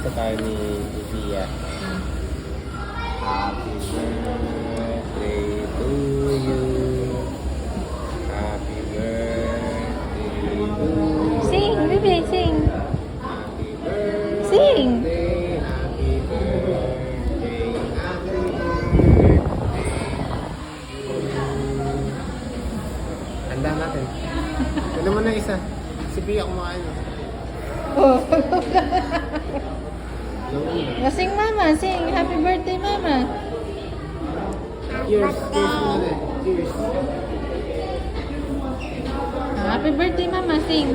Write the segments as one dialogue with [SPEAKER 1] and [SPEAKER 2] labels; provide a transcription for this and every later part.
[SPEAKER 1] Isa tayo ni Ivia. Happy birthday to you. Happy birthday to you.
[SPEAKER 2] Sing, baby, sing.
[SPEAKER 1] Happy birthday.
[SPEAKER 2] Sing.
[SPEAKER 1] Happy birthday. Happy birthday. Handa natin. Ano mo na isa? Si Pia kumain.
[SPEAKER 2] Oh.
[SPEAKER 1] No.
[SPEAKER 2] Sing, mama, sing. Happy birthday, mama.
[SPEAKER 1] Cheers. Cheers muna. Cheers.
[SPEAKER 2] Happy birthday, mama, sing.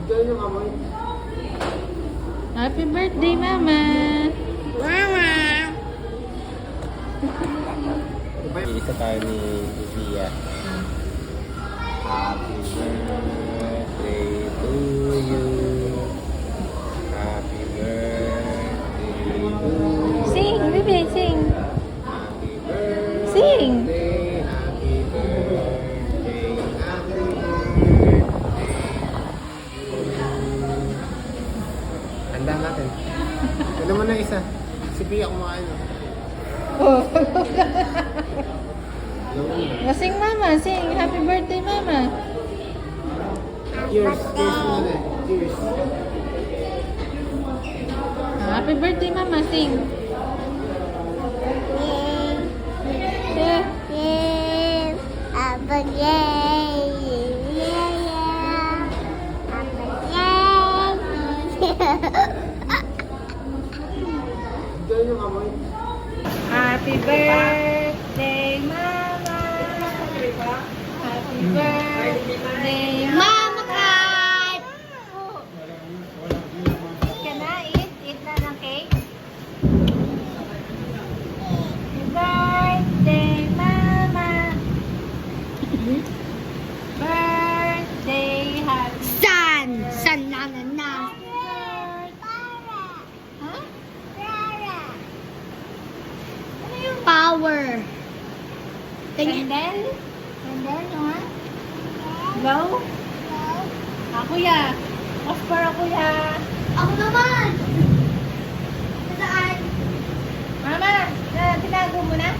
[SPEAKER 1] Diyan yung amoy.
[SPEAKER 2] Happy birthday, mama.
[SPEAKER 1] Isa tayo ni Ivia. Happy birthday to you. Happy birthday to you.
[SPEAKER 2] Sing, baby, sing.
[SPEAKER 1] Happy birthday.
[SPEAKER 2] Sing.
[SPEAKER 1] Happy birthday. Happy birthday. Handa natin. Ano mo na isa? Si Pia kumain.
[SPEAKER 2] Oh.
[SPEAKER 1] No.
[SPEAKER 2] Sing, mama, sing. Happy birthday, mama.
[SPEAKER 1] Cheers. Cheers muna. Cheers.
[SPEAKER 2] Happy birthday, mama, sing.
[SPEAKER 1] Diyan yung amoy.
[SPEAKER 2] Happy birthday, mama. Happy birthday,
[SPEAKER 3] Mama Kat!
[SPEAKER 2] Can I eat? Eat na ng cake? Happy birthday, mama. Birthday, happy
[SPEAKER 3] San! San na na na!
[SPEAKER 2] Huh?
[SPEAKER 3] Power! Tingin.
[SPEAKER 2] Candle? Candle, no ha? Glow? Ako ya. Oscar ako ya.
[SPEAKER 3] Ako naman! Saan?
[SPEAKER 2] Mama, tinago mo na?